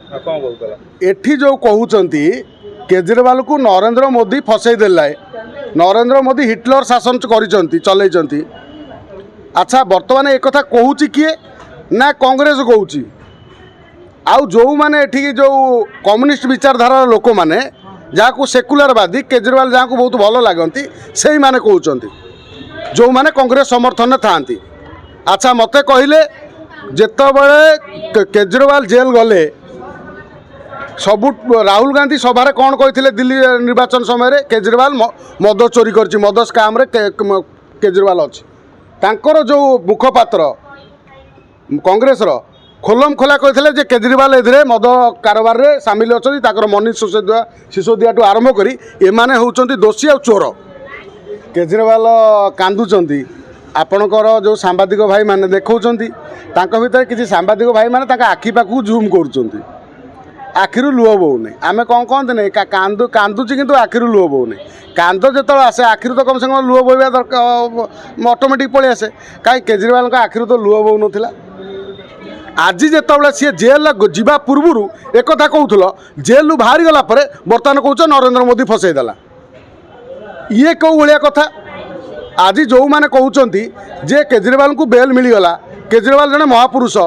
एठी जो कहते केजरीवाल को नरेंद्र मोदी फसई देला नरेंद्र मोदी हिटलर शासन चलई। अच्छा बर्तमान एक कथा कहूँ किए ना कांग्रेस कहूँ आउ जो माने एठी जो कम्युनिस्ट विचारधारा लोक माने जहाँ को सेकुलरवादी केजरीवाल जहाँ को बहुत भल लगती से माने कहते जो माने कांग्रेस समर्थन था। अच्छा मते कहले जितेबले केजरीवाल जेल गले सबू राहुल गांधी सभारे कौन कहते दिल्ली निर्वाचन समय केजरीवाल मद चोरी कर मद स्काम केजरीवाल अच्छी तांकर जो मुखपात्र कांग्रेस खोलम खोला कहते केजरीवाल ए मद कारबार रे सामिल अच्छा मनीष सिसोदिया ठू आरंभ कर एमाने होउचंती दोषी आ चोर। केजरीवाल कांदुचंती आपणकर जो सांबादिक भाई माने देखौचंती भितर किसी सांबादिक भाई माने ताका आखि पाखु जूम करुचंती आखिरु लुह बोने आमे कौन कहते नहीं कांदुची किंतु आखिरु लुह बोने कांद जो आसे आखिर तो कम से कम लुह बोवा दरकार ऑटोमेटिक पलि आसे कहीं केजरीवाल आखिर तो लुह बो ना। आज जिते सी जेल जा पूर्व एक कहूल जेल बाहरी गला बर्तमान कौच नरेंद्र मोदी फसईदेला ये कौ भाया कथा। आज जो मैंने कहते जे केजरीवाल को बेल मिलगला केजरीवाल जड़े महापुरुष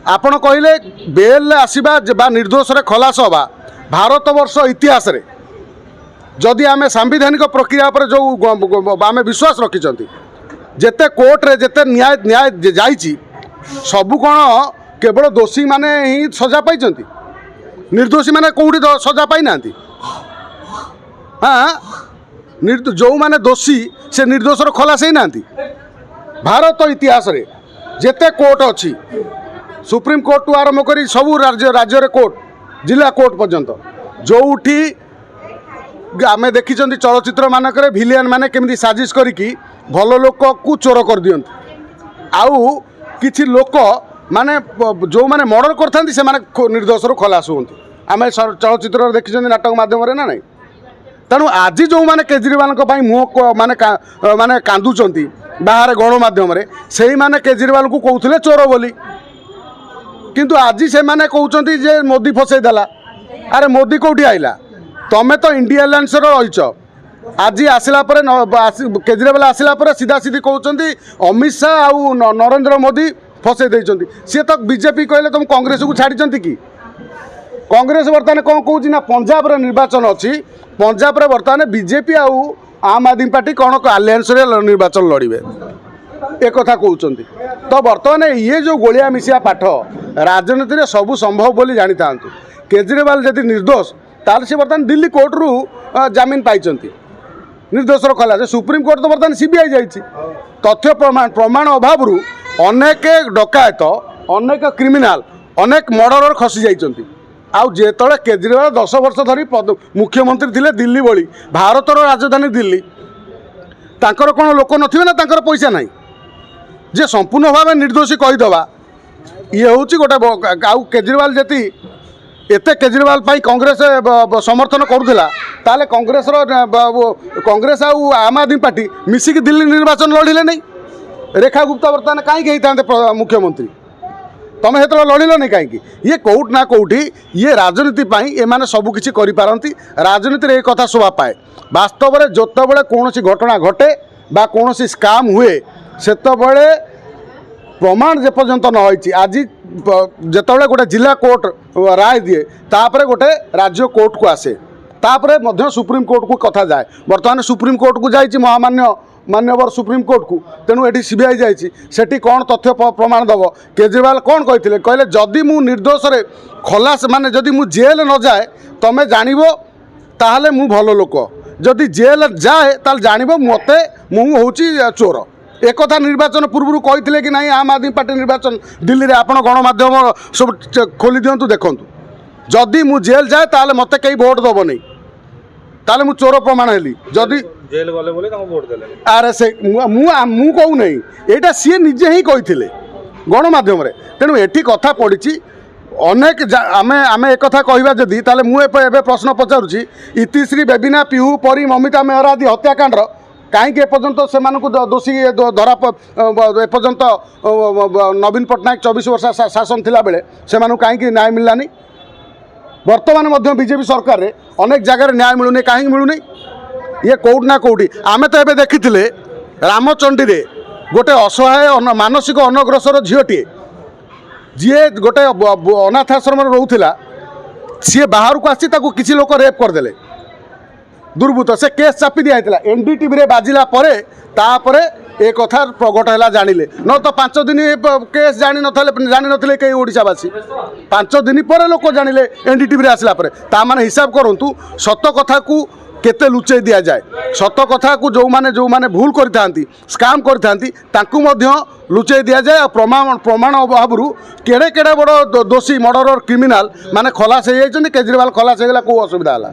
आपण कहले बेल आसवा निर्दोष खलास हवा भारत वर्ष इतिहास रे जदि आम सांविधानिक प्रक्रिया पर जो आम विश्वास रखिंट जिते कोर्टे जिते न्याय न्याय जाइए सबू कौन केवल दोषी माने ही सजा पाई निर्दोषी माने कौटी सजा पाई ना। हाँ जो माने दोषी से निर्दोष खलास ही ना भारत इतिहास रे जिते कोर्ट अच्छी सुप्रीम कोर्ट टू आरंभ कर सबू राज्य कोर्ट जिला कोर्ट पर्यंत जोठी आमे देखी चलचित्र मानक भिलियन माने केमती साजिश करिकी भल लोक को चोर कर दियंती आउ किछि लोक माने जो माने मर्डर करथांती से माने निर्दोष खलास होती आम चलचित्र देखी नाटक माध्यम ना नहीं। तेणु आज जो माने केजरीवाल मुँह माने कांदुचंती बाहर गणमाध्यम से माने केजरीवाल को कहते चोर बोली किंतु आज से माने कहते जे मोदी फसईदेला। अरे मोदी कौटी आइला तमें तो इंडिया अलायंस रहीच आज आसला केजरीवाल आसला सीधा सीधी कहते अमित शाह आउ नरेंद्र मोदी फसई देइचंती सी तो बीजेपी कहले तुम कांग्रेस को छाड़ी कि कांग्रेस बर्तमान कौन कौच ना पंजाब निर्वाचन अच्छी पंजाब बर्तमान बीजेपी आउ आम आदमी पार्टी कौन आलियंस निर्वाचन लड़े एक कथा कहते तो बर्तमान ये जो गोलिया मिसिया पाठ राजनीति में सबू संभव बोली जानी था। केजरीवाल यदि निर्दोष ताल से बर्तमान दिल्ली कोर्ट रु जमीन पाई निर्दोष खला सुप्रीम कोर्ट तो बर्तमान सीबीआई जाइए तथ्य प्रमाण अभाव अनेक डकायत अनेक क्रिमिनाल अनेक मर्डरर खसी जाइए आउ जेतले केजरीवाल 10 वर्ष धरी मुख्यमंत्री थिले दिल्ली भली भारतर राजधानी दिल्ली तांकर कौन लोक नथिबे ना तांकर पैसा नहीं जे संपूर्ण भाव निर्दोषी कहीदबा ये हूँ गोटे आउ केजरीवाल जति एते केजरीवाल पाई कांग्रेस समर्थन करुला ताले कांग्रेस आउ आम आदमी पार्टी मिसिक दिल्ली निर्वाचन लड़िले नहीं। रेखा गुप्ता बर्तमान कहीं मुख्यमंत्री तमें हेतु लड़िल नहीं कहीं ये कौट ना कौटी ये राजनीति ये माने सबू किसी करिपारंती राजनीति एक कथा शोभा पाए वास्तव में जोतबले कौन घटना घटे बा कौन स्काम हुए सेतबले प्रमाण जेपर्यंत न होइछि आज जेतबले गोटे जिला कोर्ट राय दिए तापर गोटे राज्य कोर्ट को आसे तापर मध्य सुप्रीम कोर्ट को कथा जाए बर्तमान सुप्रीम कोर्ट को जाइछि मान्यवर सुप्रीम कोर्ट को तेणु ये सीबीआई जाइए कौन तथ्य प्रमाण दब केजरीवाल कौन कहले जदि मु निर्दोष रे खलास माने जदि मु जेल न जाए तमें जानबो ताहले मु भल लोक जदि जेल जाए ताल जानबो मते मु होउची चोर एक कथा निर्वाचन पूर्व कहते कि नहीं आम आदमी पार्टी निर्वाचन दिल्ली रे आपण गणमाध्यम सब खोली दिंतु देखु जदि मु जेल जाए ताहले मते कई भोट दब नहीं ताले मु चोर प्रमाण हेली जदि जेल गले बोले वोट देले अरे से मु कहू नहीं एटा सी निजे ही कहते गणमाध्यम तेणु एटी कथा पड़ी अनेक आमे एक कथा कहवा जदि ताले मु एबे प्रश्न पचारुची इतिश्री बेबिना पिहू परी ममिता मेहरा आदि हत्याकांड कहीं एपर्यंत से दोषी धरा एपर्यंत नवीन पट्टनायक 24 वर्ष शासन थिला बेले से कहीं न्याय मिललानी बर्तमान बीजेपी सरकार रे अनेक जगह न्याय मिलूनी कहीं मिलूनी ये कौट ना कौटी आम तो ये देखी रामचंडी रे गोटे असहाय मानसिक अनग्रसर झीटे जी गोटे अनाथ आश्रम रोला सी बाहर को आसी किसी लोक रेप करदे दुर्बृत्त से केस चापी दिया एनडीटीवी रे बाजिला परे तापरे ए कथा प्रगट है जानिले न तो 5 दिन केस जानी नथिले कई ओडिशावासी 5 दिन पर लोक जानिले एनडीटीवी रे आसला परे ता माने हिसाब करंतु सत कथा को केते लुचेई दिया जाए सत कथा को जो माने भूल करथांती स्काम करथांती तांकु मध्य लुचेई दिया जाए प्रमाण अभाव केड़े केड़े बड़ दोषी मर्डर क्रिमिनाल माने खलास हो जाइछन्ती केजरीवाल खलास हो गला को असुविधा हला।